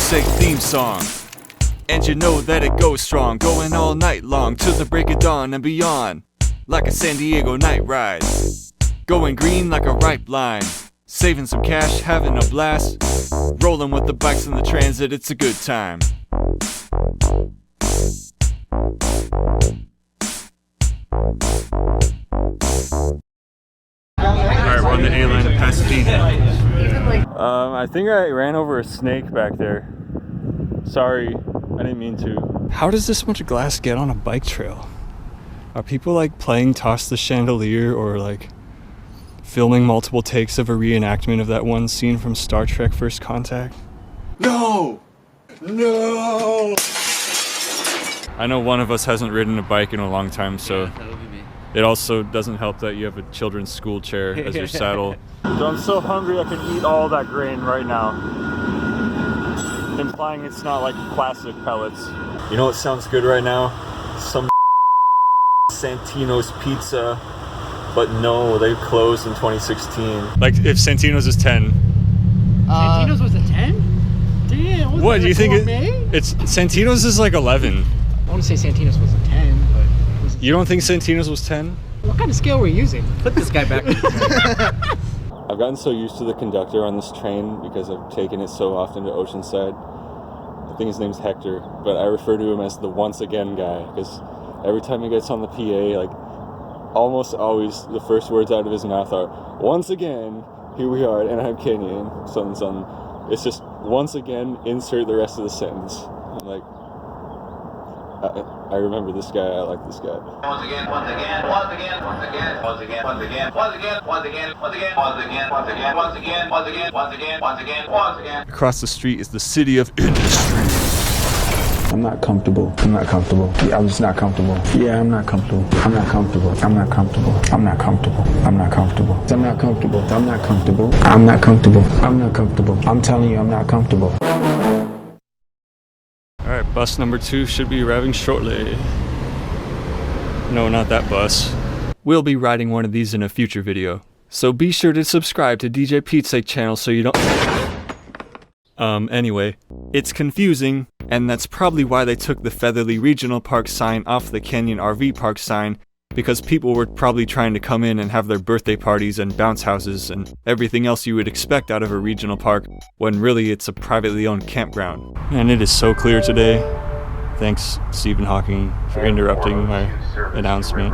Petesake theme song. And you know that it goes strong, going all night long till the break of dawn and beyond. Like a San Diego night ride, going green like a ripe lime. Saving some cash, having a blast, rolling with the bikes and the transit, it's a good time. Alright, we're on the A line to Pasadena. I think I ran over a snake back there. Sorry, I didn't mean to. How does this much glass get on a bike trail? Are people like playing Toss the Chandelier or like filming multiple takes of a reenactment of that one scene from Star Trek First Contact? No! No! I know one of us hasn't ridden a bike in a long time, so it also doesn't help that you have a children's school chair as your saddle. So I'm so hungry I can eat all that grain right now. Implying it's not like plastic pellets. You know what sounds good right now? Some Santino's pizza. But no, they closed in 2016. Like if Santino's is 10. Santino's was a 10? Damn, what do you think it's Santino's is like 11. I want to say Santino's was a 10, but you don't think Santino's was 10? What kind of scale were you using? Put this guy back. I've gotten so used to the conductor on this train because I've taken it so often to Oceanside. I think his name's Hector, but I refer to him as the once again guy because every time he gets on the PA, like almost always the first words out of his mouth are, once again, here we are, and I'm Kenyan, something. It's just, once again, insert the rest of the sentence. I'm like, I remember this guy, I like this guy. Once again, once again, once again, once again, once again, once again, once again, once again, once again, once again, once again, once again, once again, once again, once again, once again. Across the street is the city of industry. I'm not comfortable. I'm not comfortable. Yeah, I'm just not comfortable. Yeah, I'm not comfortable. I'm not comfortable. I'm not comfortable. I'm not comfortable. I'm not comfortable. I'm not comfortable. I'm not comfortable. I'm not comfortable. I'm not comfortable. I'm telling you, I'm not comfortable. Alright, bus number 2 should be arriving shortly. No, not that bus. We'll be riding one of these in a future video. So be sure to subscribe to DJ Petesake channel so you don't... Anyway, it's confusing, and that's probably why they took the Featherly Regional Park sign off the Canyon RV Park sign, because people were probably trying to come in and have their birthday parties and bounce houses and everything else you would expect out of a regional park, when really it's a privately owned campground. And it is so clear today. Thanks, Stephen Hawking, for interrupting my announcement.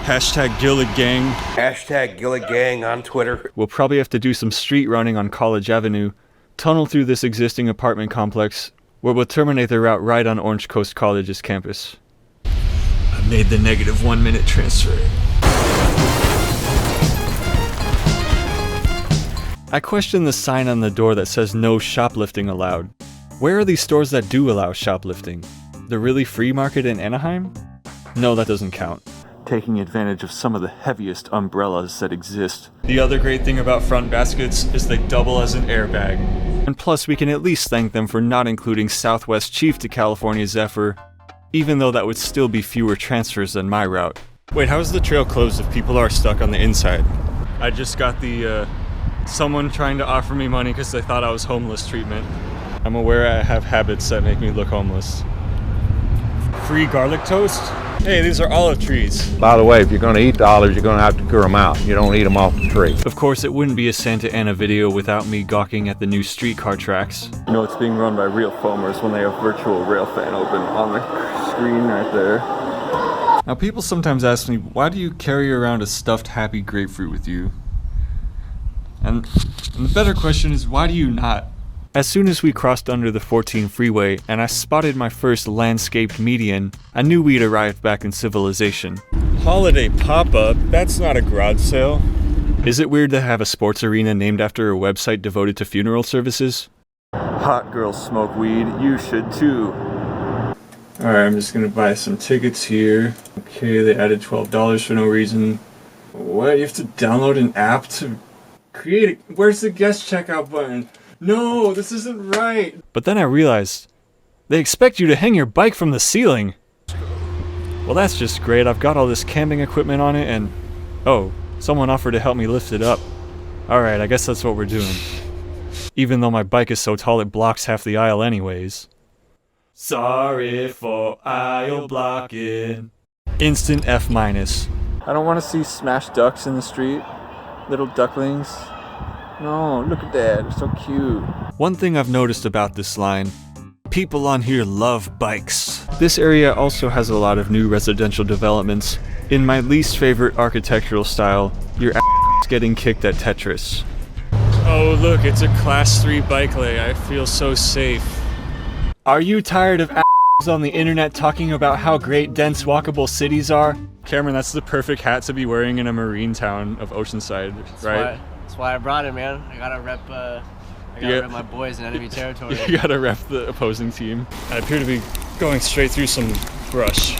Hashtag Gilligang. Hashtag Gilligang on Twitter. We'll probably have to do some street running on College Avenue, tunnel through this existing apartment complex, where we'll terminate the route right on Orange Coast College's campus. I made the negative 1 minute transfer. I question the sign on the door that says no shoplifting allowed. Where are these stores that do allow shoplifting? The really free market in Anaheim? No, that doesn't count. Taking advantage of some of the heaviest umbrellas that exist. The other great thing about front baskets is they double as an airbag. And plus we can at least thank them for not including Southwest Chief to California Zephyr, even though that would still be fewer transfers than my route. Wait, how is the trail closed if people are stuck on the inside? I just got the, someone trying to offer me money because they thought I was homeless treatment. I'm aware I have habits that make me look homeless. Free garlic toast? Hey, these are olive trees. By the way, if you're going to eat the olives, you're going to have to cure them out. You don't eat them off the tree. Of course, it wouldn't be a Santa Ana video without me gawking at the new streetcar tracks. You know, it's being run by real foamers when they have virtual rail fan open on the screen right there. Now, people sometimes ask me, why do you carry around a stuffed happy grapefruit with you? And the better question is, why do you not? As soon as we crossed under the 14 freeway and I spotted my first landscaped median, I knew we'd arrived back in civilization. Holiday pop-up? That's not a garage sale. Is it weird to have a sports arena named after a website devoted to funeral services? Hot girls smoke weed, you should too. Alright, I'm just gonna buy some tickets here. Okay, they added $12 for no reason. What? You have to download an app to create it? Where's the guest checkout button? No, this isn't right. But then I realized, they expect you to hang your bike from the ceiling. Well, that's just great. I've got all this camping equipment on it and... oh, someone offered to help me lift it up. Alright, I guess that's what we're doing. even though my bike is so tall it blocks half the aisle anyways. Sorry for aisle blocking. Instant F-. I don't want to see smashed ducks in the street. Little ducklings. No, look at that, they're so cute. One thing I've noticed about this line, people on here love bikes. This area also has a lot of new residential developments. In my least favorite architectural style, your ass getting kicked at Tetris. Oh look, it's a class 3 bike lay. I feel so safe. Are you tired of assholes on the internet talking about how great dense walkable cities are? Cameron, that's the perfect hat to be wearing in a marine town of Oceanside, right? That's why I brought it, man. I gotta rep rep my boys in enemy territory. You gotta rep the opposing team. I appear to be going straight through some brush.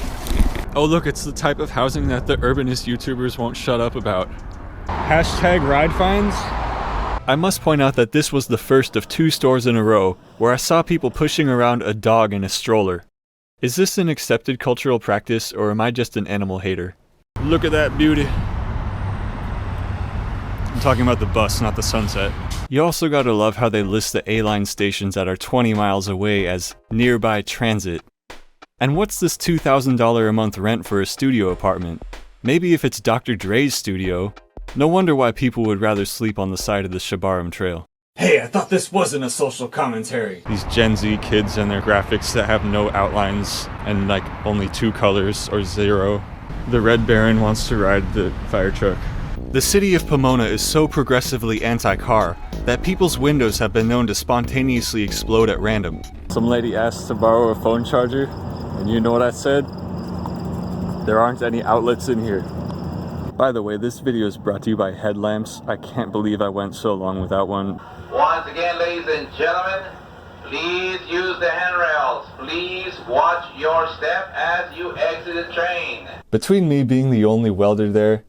Oh look, it's the type of housing that the urbanist YouTubers won't shut up about. Hashtag ride fines? I must point out that this was the first of 2 stores in a row where I saw people pushing around a dog in a stroller. Is this an accepted cultural practice, or am I just an animal hater? Look at that beauty. I'm talking about the bus, not the sunset. You also gotta love how they list the A-line stations that are 20 miles away as nearby transit. And what's this $2,000 a month rent for a studio apartment? Maybe if it's Dr. Dre's studio. No wonder why people would rather sleep on the side of the Shabaram Trail. Hey, I thought this wasn't a social commentary. These Gen Z kids and their graphics that have no outlines and like only 2 colors or 0. The Red Baron wants to ride the fire truck. The city of Pomona is so progressively anti-car that people's windows have been known to spontaneously explode at random. Some lady asked to borrow a phone charger, and you know what I said? There aren't any outlets in here. By the way, this video is brought to you by headlamps. I can't believe I went so long without one. Once again, ladies and gentlemen, please use the handrails. Please watch your step as you exit the train. Between me being the only welder there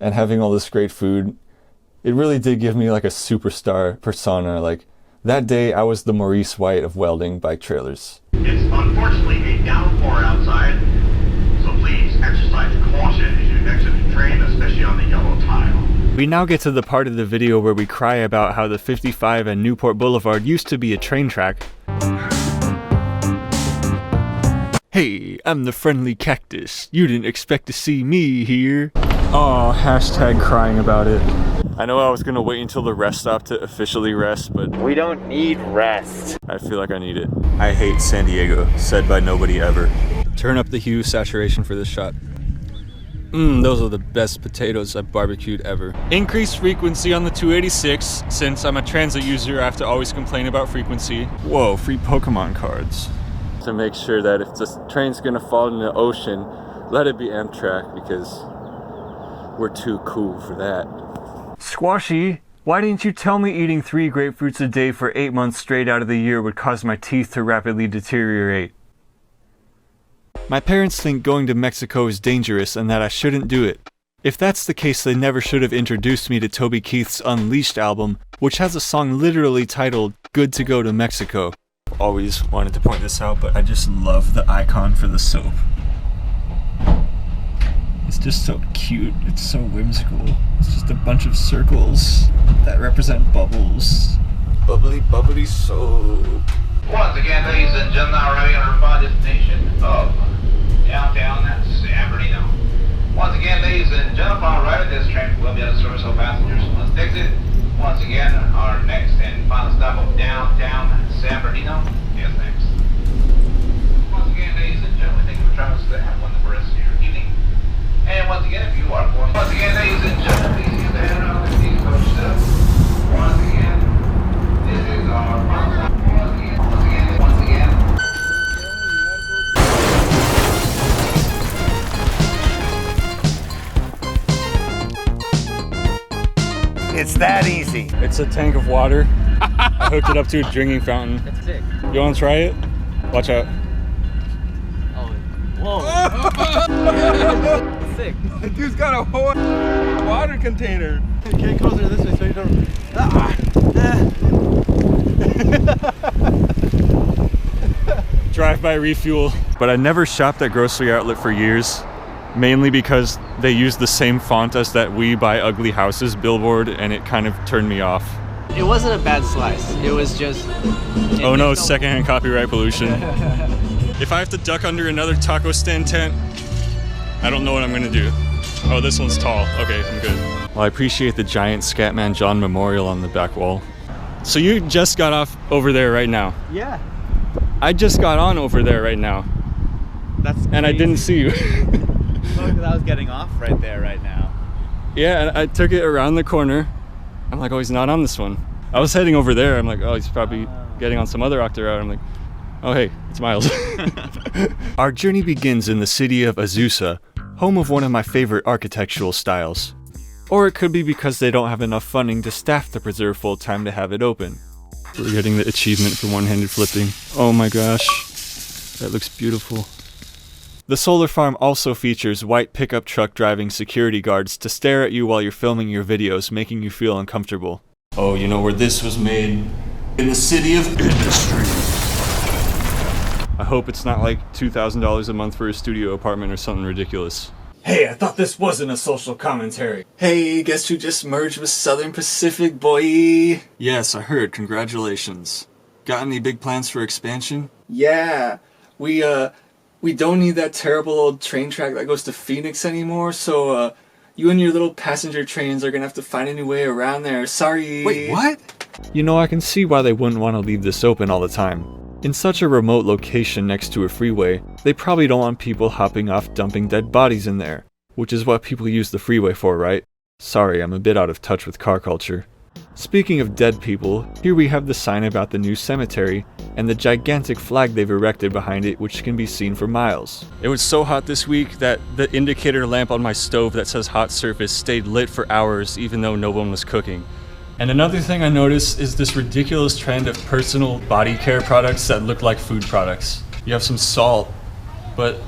and having all this great food, it really did give me like a superstar persona. Like, that day I was the Maurice White of welding bike trailers. It's unfortunately a downpour outside, so please exercise caution as you exit the train, especially on the yellow tile. We now get to the part of the video where we cry about how the 55 and Newport Boulevard used to be a train track. Hey, I'm the friendly cactus. You didn't expect to see me here. Oh, hashtag crying about it. I know I was gonna wait until the rest stop to officially rest, but We don't need rest. I feel like I need it. I hate San Diego, said by nobody ever. Turn up the hue saturation for this shot. Those are the best potatoes I've barbecued ever. Increased frequency on the 286. Since I'm a transit user, I have to always complain about frequency. Whoa, free Pokemon cards. To make sure that if the train's gonna fall in the ocean, let it be Amtrak, because we're too cool for that. Squashy, why didn't you tell me eating 3 grapefruits a day for 8 months straight out of the year would cause my teeth to rapidly deteriorate? My parents think going to Mexico is dangerous and that I shouldn't do it. If that's the case, they never should have introduced me to Toby Keith's Unleashed album, which has a song literally titled Good to Go to Mexico. I've always wanted to point this out, but I just love the icon for the soap. It's just so cute, it's so whimsical. It's just a bunch of circles that represent bubbles. Bubbly, bubbly soap. Once again, ladies and gentlemen, arriving at our final destination of downtown San Bernardino. Once again, ladies and gentlemen, on arrival at this train will be out of service all passengers must exit. Once again, our next and final stop of downtown San Bernardino is next. Once again, ladies and gentlemen, thank you for traveling today. Have a wonderful rest of your evening. And once again, if you are going, once again, ladies and gentlemen, please use the handrail and please coach step. Once again, this is our final stop. Once again. It's that easy. It's a tank of water. I hooked it up to a drinking fountain. That's sick. You wanna try it? Watch out. Oh, whoa. Sick. The dude's got a whole water container. Get closer this way so you don't. Drive-by refuel. But I never shopped at Grocery Outlet for years, mainly because they use the same font as that We Buy Ugly Houses billboard, and it kind of turned me off. It wasn't a bad slice. It was just. Oh no, secondhand copyright pollution. If I have to duck under another taco stand tent, I don't know what I'm gonna do. Oh, this one's tall. Okay, I'm good. Well, I appreciate the giant Scatman John memorial on the back wall. So you just got off over there right now? Yeah. I just got on over there right now. That's crazy. And I didn't see you. Because I was getting off right there right now. Yeah, and I took it around the corner. I'm like, oh, he's not on this one. I was heading over there. I'm like, oh, he's probably getting on some other octa route. I'm like, oh, hey, it's Miles. Our journey begins in the city of Azusa, home of one of my favorite architectural styles. Or it could be because they don't have enough funding to staff the preserve full time to have it open. We're getting the achievement for one-handed flipping. Oh my gosh, that looks beautiful. The solar farm also features white pickup truck driving security guards to stare at you while you're filming your videos, making you feel uncomfortable. Oh, you know where this was made? In the city of industry. I hope it's not like $2,000 a month for a studio apartment or something ridiculous. Hey, I thought this wasn't a social commentary. Hey, guess who just merged with Southern Pacific, boy? Yes, I heard. Congratulations. Got any big plans for expansion? Yeah, we don't need that terrible old train track that goes to Phoenix anymore, so, you and your little passenger trains are gonna have to find a new way around there. Sorry. Wait, what? You know, I can see why they wouldn't want to leave this open all the time. In such a remote location next to a freeway, they probably don't want people hopping off dumping dead bodies in there, which is what people use the freeway for, right? Sorry, I'm a bit out of touch with car culture. Speaking of dead people, here we have the sign about the new cemetery, and the gigantic flag they've erected behind it, which can be seen for miles. It was so hot this week that the indicator lamp on my stove that says hot surface stayed lit for hours even though no one was cooking. And another thing I noticed is this ridiculous trend of personal body care products that look like food products. You have some salt, but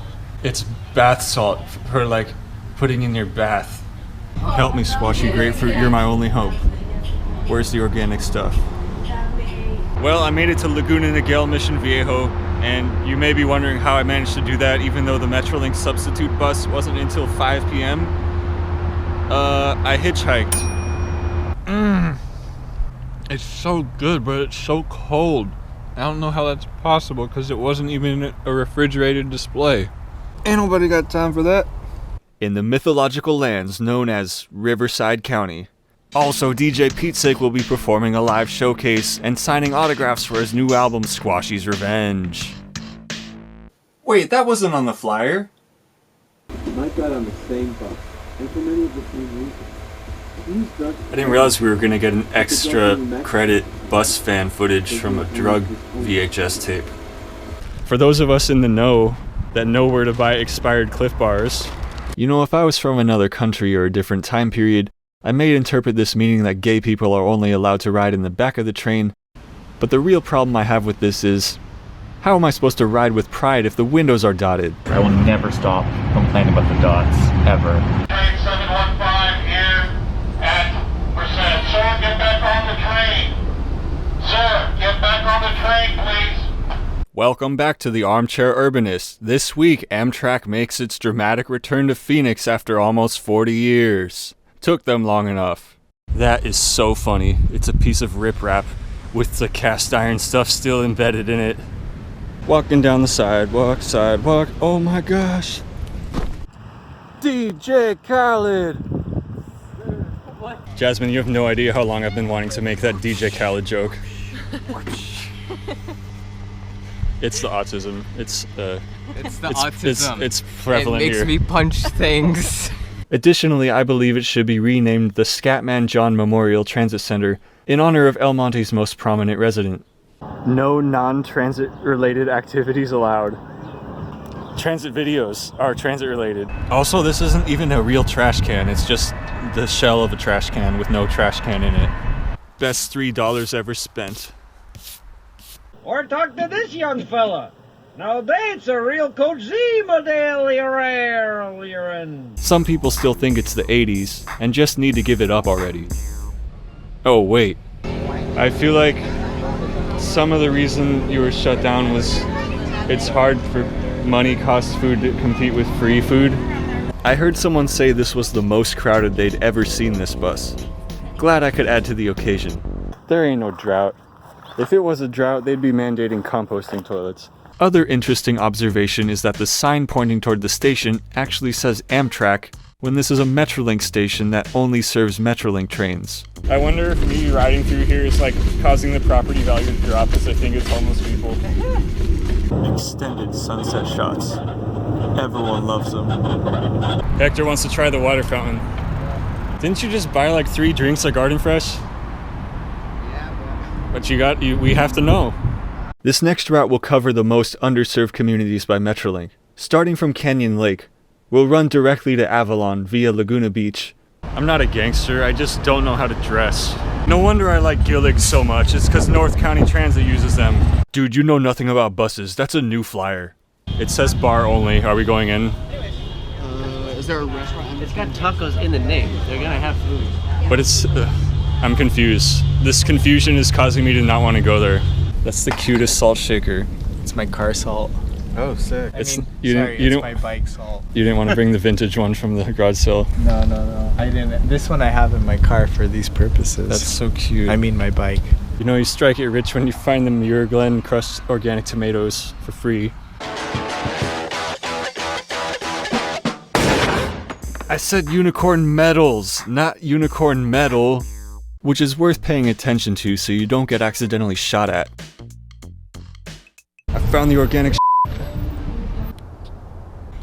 it's bath salt for like putting in your bath. Help me, squashy grapefruit, you're my only hope. Where's the organic stuff? Well, I made it to Laguna Niguel Mission Viejo, and you may be wondering how I managed to do that even though the Metrolink substitute bus wasn't until 5 p.m. I hitchhiked. It's so good, but it's so cold. I don't know how that's possible because it wasn't even a refrigerated display. Ain't nobody got time for that. In the mythological lands known as Riverside County. Also, DJ Petesake will be performing a live showcase and signing autographs for his new album, Squashy's Revenge. Wait, that wasn't on the flyer. Mike got on the same bus, and for many of the same reasons. I didn't realize we were going to get an extra credit bus fan footage from a drug VHS tape. For those of us in the know that know where to buy expired Cliff Bars, you know, if I was from another country or a different time period, I may interpret this meaning that gay people are only allowed to ride in the back of the train, but the real problem I have with this is, how am I supposed to ride with pride if the windows are dotted? I will never stop complaining about the dots, ever. Train 715 here at Merced. Sir, get back on the train. Sir, get back on the train, please. Welcome back to the Armchair Urbanist. This week, Amtrak makes its dramatic return to Phoenix after almost 40 years. Took them long enough. That is so funny. It's a piece of riprap with the cast iron stuff still embedded in it. Walking down the sidewalk, oh my gosh. DJ Khaled! What? Jasmine, you have no idea how long I've been wanting to make that DJ Khaled joke. It's the autism. It's the autism. It's prevalent here. It makes me punch things. Additionally, I believe it should be renamed the Scatman John Memorial Transit Center in honor of El Monte's most prominent resident. No non-transit related activities allowed. Transit videos are transit related. Also, this isn't even a real trash can. It's just the shell of a trash can with no trash can in it. Best $3 ever spent. Or talk to this young fella. Now that's a real Coach Z model you're in. Some people still think it's the 80s and just need to give it up already. Oh wait, I feel like some of the reason you were shut down was it's hard for money cost food to compete with free food. I heard someone say this was the most crowded they'd ever seen this bus. Glad I could add to the occasion. There ain't no drought. If it was a drought, they'd be mandating composting toilets. Other interesting observation is that the sign pointing toward the station actually says Amtrak, when this is a Metrolink station that only serves Metrolink trains. I wonder if me riding through here is like causing the property value to drop because I think it's homeless people. Extended sunset shots. Everyone loves them. Hector wants to try the water fountain. Didn't you just buy like 3 drinks at Garden Fresh? Yeah, but we have to know. This next route will cover the most underserved communities by Metrolink. Starting from Canyon Lake, we'll run directly to Avalon via Laguna Beach. I'm not a gangster, I just don't know how to dress. No wonder I like Gillig so much, it's because North County Transit uses them. Dude, you know nothing about buses, that's a new flyer. It says bar only, are we going in? Is there a restaurant? It's got tacos in the name, they're gonna have food. But it's, I'm confused. This confusion is causing me to not want to go there. That's the cutest salt shaker. It's my car salt. Oh, sick. It's my bike salt. You didn't want to bring the vintage one from the garage sale? No. I didn't. This one I have in my car for these purposes. That's so cute. I mean my bike. You know, you strike it rich when you find the Muir Glen crushed organic tomatoes for free. I said unicorn medals, not unicorn metal. Which is worth paying attention to so you don't get accidentally shot at. I found the organic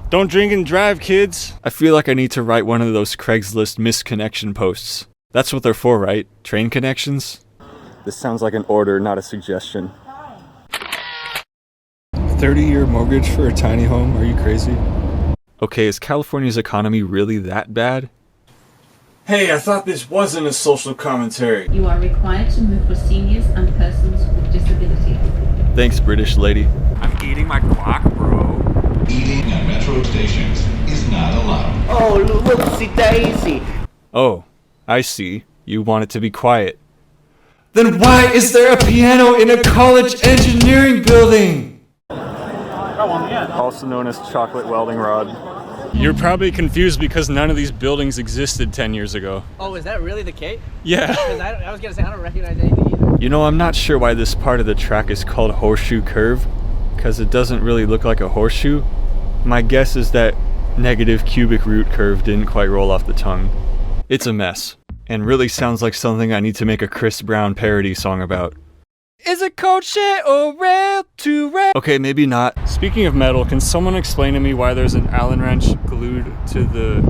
Don't drink and drive, kids! I feel like I need to write one of those Craigslist misconnection posts. That's what they're for, right? Train connections? This sounds like an order, not a suggestion. 30-year mortgage for a tiny home? Are you crazy? Okay, is California's economy really that bad? Hey, I thought this wasn't a social commentary. You are required to move for seniors and persons with disabilities. Thanks, British lady. I'm eating my guac, bro. Eating at metro stations is not allowed. Oh, look-see daisy. Oh, I see. You want it to be quiet. Then why is there a piano in a college engineering building? Also known as chocolate welding rod. You're probably confused because none of these buildings existed 10 years ago. Oh, is that really the case? Yeah. Because I was gonna say, I don't recognize anything either. You know, I'm not sure why this part of the track is called Horseshoe Curve, because it doesn't really look like a horseshoe. My guess is that negative cubic root curve didn't quite roll off the tongue. It's a mess, and really sounds like something I need to make a Chris Brown parody song about. Is it cold shit or rail to rail? Okay, maybe not. Speaking of metal, can someone explain to me why there's an Allen wrench glued to the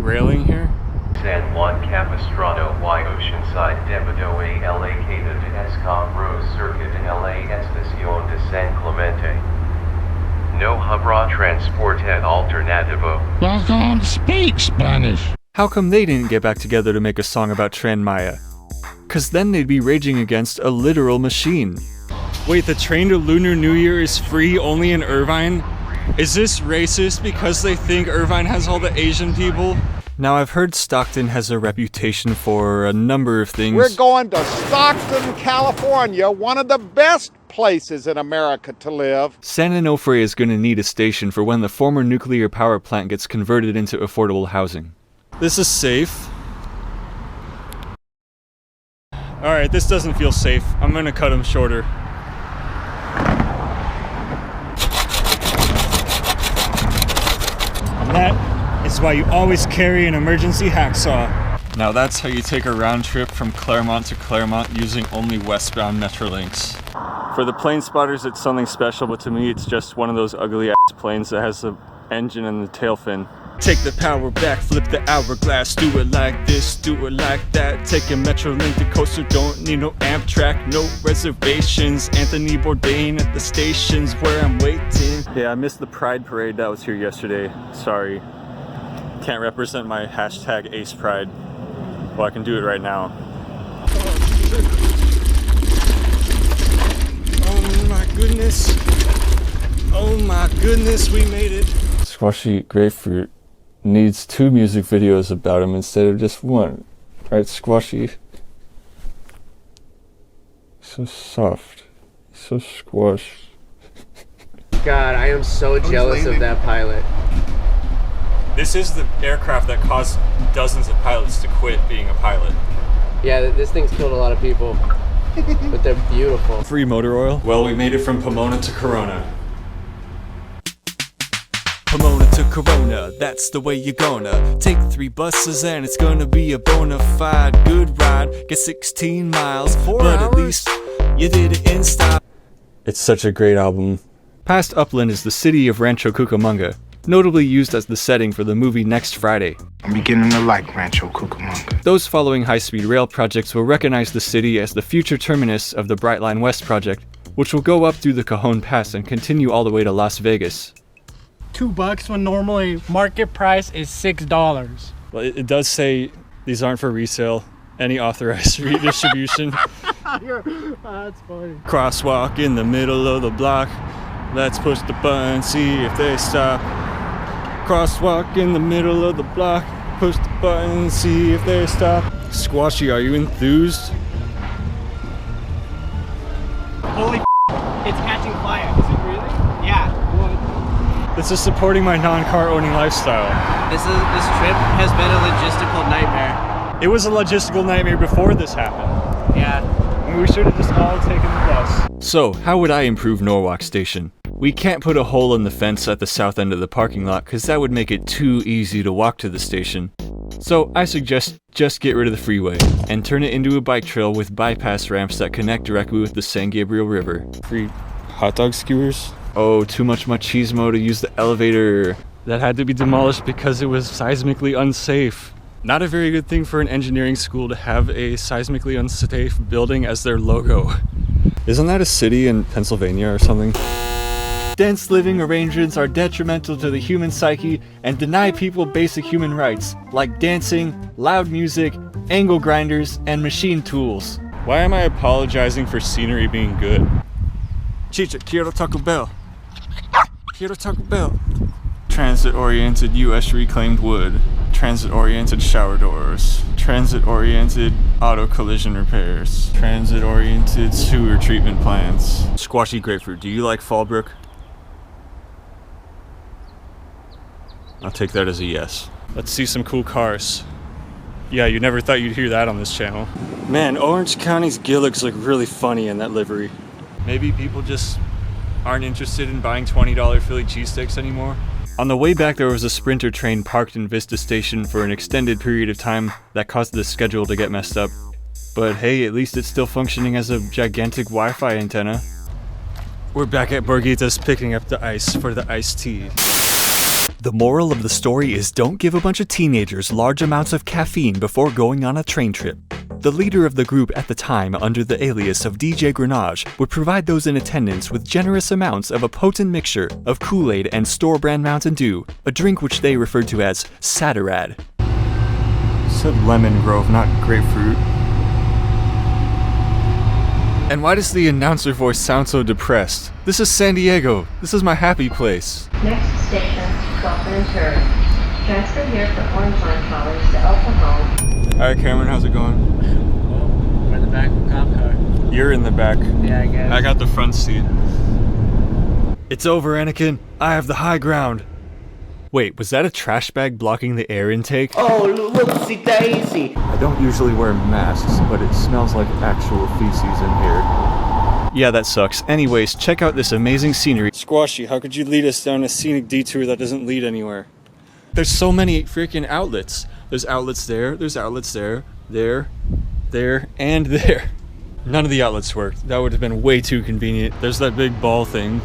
railing here? San Juan Capistrano y Oceanside Debido a la Queda de Escombros Circuit de la Estación de San Clemente. No habrá transporte alternativo. I can't speak Spanish. How come they didn't get back together to make a song about Tren Maya? Cause then they'd be raging against a literal machine. Wait, the train to Lunar New Year is free only in Irvine? Is this racist because they think Irvine has all the Asian people? Now I've heard Stockton has a reputation for a number of things. We're going to Stockton, California, one of the best places in America to live. San Onofre is gonna need a station for when the former nuclear power plant gets converted into affordable housing. This is safe. Alright, this doesn't feel safe. I'm gonna cut him shorter. And that is why you always carry an emergency hacksaw. Now that's how you take a round trip from Claremont to Claremont using only westbound Metrolinks. For the plane spotters, it's something special, but to me it's just one of those ugly ass planes that has the engine and the tail fin. Take the power back, flip the hourglass, do it like this, do it like that. Take a Metrolink to Coastal, don't need no Amtrak, no reservations. Anthony Bourdain at the stations where I'm waiting. Yeah, I missed the Pride Parade that was here yesterday. Sorry. Can't represent my hashtag Ace Pride. Well, I can do it right now. Oh my goodness. Oh my goodness, we made it. Squashy Grapefruit needs 2 music videos about him instead of just one. Right, Squashy? So soft. So squash. God, I am so jealous of that pilot. This is the aircraft that caused dozens of pilots to quit being a pilot. Yeah, this thing's killed a lot of people. But they're beautiful. Free motor oil? Well, we made it from Pomona to Corona. Pomona to Corona, that's the way you're gonna take 3 buses and it's gonna be a bona fide good ride. Get 16 miles, but at least you did it in style. It's such a great album. Past Upland is the city of Rancho Cucamonga, notably used as the setting for the movie Next Friday. I'm beginning to like Rancho Cucamonga. Those following high-speed rail projects will recognize the city as the future terminus of the Brightline West project, which will go up through the Cajon Pass and continue all the way to Las Vegas. $2 when normally market price is $6. Well, it does say these aren't for resale. Any authorized redistribution. That's funny. Crosswalk in the middle of the block. Let's push the button, see if they stop. Crosswalk in the middle of the block. Push the button, see if they stop. Squashy, are you enthused? Holy it's catching fire. Is it really? Yeah. What? This is supporting my non-car owning lifestyle. This trip has been a logistical nightmare. It was a logistical nightmare before this happened. Yeah. And we should have just all taken the bus. So, how would I improve Norwalk Station? We can't put a hole in the fence at the south end of the parking lot because that would make it too easy to walk to the station. So I suggest just get rid of the freeway and turn it into a bike trail with bypass ramps that connect directly with the San Gabriel River. Free hot dog skewers? Oh, too much machismo to use the elevator. That had to be demolished because it was seismically unsafe. Not a very good thing for an engineering school to have a seismically unsafe building as their logo. Isn't that a city in Pennsylvania or something? Dense living arrangements are detrimental to the human psyche and deny people basic human rights, like dancing, loud music, angle grinders, and machine tools. Why am I apologizing for scenery being good? Chicha, quiero Taco Bell. Quiero Taco Bell. Transit-oriented U.S. reclaimed wood. Transit-oriented shower doors. Transit-oriented auto collision repairs. Transit-oriented sewer treatment plants. Squashy grapefruit, do you like Fallbrook? I'll take that as a yes. Let's see some cool cars. Yeah, you never thought you'd hear that on this channel. Man, Orange County's Gilligs look really funny in that livery. Maybe people just aren't interested in buying $20 Philly cheesesteaks anymore. On the way back, there was a Sprinter train parked in Vista Station for an extended period of time that caused the schedule to get messed up. But hey, at least it's still functioning as a gigantic Wi-Fi antenna. We're back at Borgita's picking up the ice for the iced tea. The moral of the story is don't give a bunch of teenagers large amounts of caffeine before going on a train trip. The leader of the group at the time, under the alias of DJ Grenache, would provide those in attendance with generous amounts of a potent mixture of Kool-Aid and store-brand Mountain Dew, a drink which they referred to as Saturad. You said Lemon Grove, not grapefruit. And why does the announcer voice sound so depressed? This is San Diego. This is my happy place. Next station, 12th and Turn. Transfer here for Orange Line callers to El Cajon. Alright, Cameron, how's it going? We're in the back of a cop car. You're in the back. Yeah, I guess. I got the front seat. It's over, Anakin. I have the high ground. Wait, was that a trash bag blocking the air intake? Oh, whoopsie daisy. I don't usually wear masks, but it smells like actual feces in here. Yeah, that sucks. Anyways, check out this amazing scenery. Squashy, how could you lead us down a scenic detour that doesn't lead anywhere? There's so many freaking outlets. There's outlets there, there's outlets there, there, and there. None of the outlets worked. That would have been way too convenient. There's that big ball thing.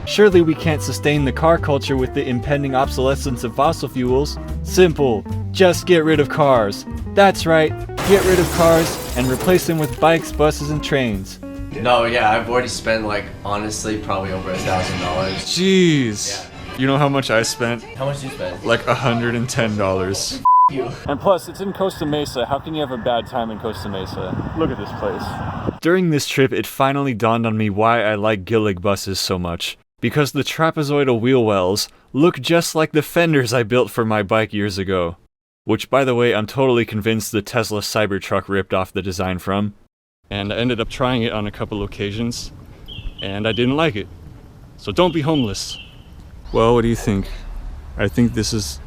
Surely we can't sustain the car culture with the impending obsolescence of fossil fuels. Simple. Just get rid of cars. That's right. Get rid of cars and replace them with bikes, buses, and trains. No, yeah, I've already spent, like, honestly, probably over $1,000. Jeez. Yeah. You know how much I spent? How much did you spend? Like $110. You. And plus, it's in Costa Mesa. How can you have a bad time in Costa Mesa? Look at this place. During this trip, it finally dawned on me why I like Gillig buses so much. Because the trapezoidal wheel wells look just like the fenders I built for my bike years ago. Which, by the way, I'm totally convinced the Tesla Cybertruck ripped off the design from. And I ended up trying it on a couple occasions, and I didn't like it. So don't be homeless. Well, what do you think? I think this is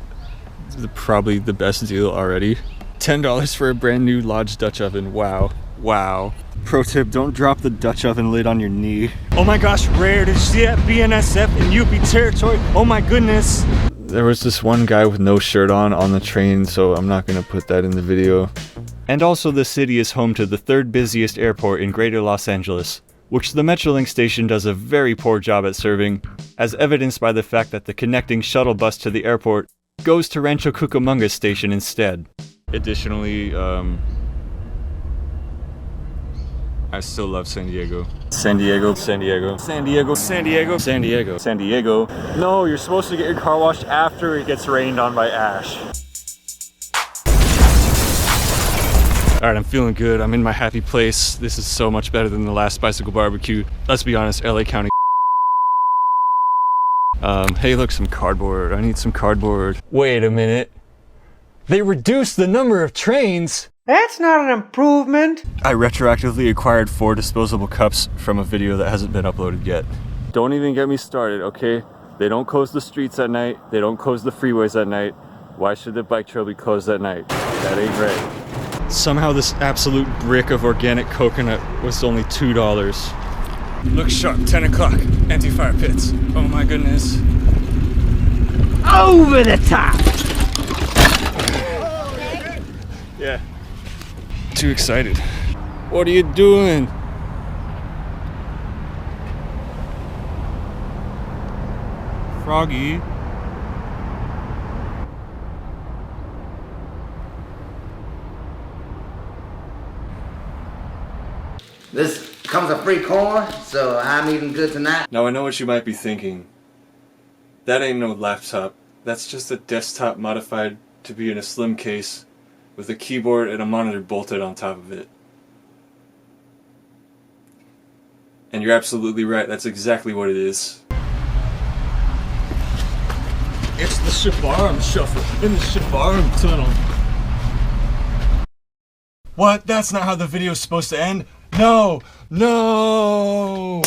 probably the best deal already. $10 for a brand new Lodge Dutch oven. Wow. Wow. Pro tip, don't drop the Dutch oven lid on your knee. Oh my gosh, rare, did you see that BNSF in UP territory? Oh my goodness. There was this one guy with no shirt on the train, so I'm not gonna put that in the video. And also the city is home to the third busiest airport in Greater Los Angeles, which the Metrolink station does a very poor job at serving, as evidenced by the fact that the connecting shuttle bus to the airport goes to Rancho Cucamonga station instead. Additionally, I still love San Diego. San Diego, San Diego, San Diego, San Diego, San Diego, San Diego. No, you're supposed to get your car washed after it gets rained on by ash. Alright, I'm feeling good. I'm in my happy place. This is so much better than the last bicycle barbecue. Let's be honest, LA County. Hey, look, some cardboard. I need some cardboard. Wait a minute. They reduced the number of trains. That's not an improvement. I retroactively acquired 4 disposable cups from a video that hasn't been uploaded yet. Don't even get me started, okay? They don't close the streets at night. They don't close the freeways at night. Why should the bike trail be closed at night? That ain't right. Somehow this absolute brick of organic coconut was only $2. Look sharp, 10 o'clock, anti-fire pits. Oh my goodness. Over the top. Yeah. Too excited. What are you doing? Froggy. This comes a free corn, so I'm eating good tonight. Now I know what you might be thinking. That ain't no laptop. That's just a desktop modified to be in a slim case with a keyboard and a monitor bolted on top of it. And you're absolutely right, that's exactly what it is. It's the Shabarm Shuffle in the Shabarm Tunnel. What? That's not how the video's supposed to end? No! No!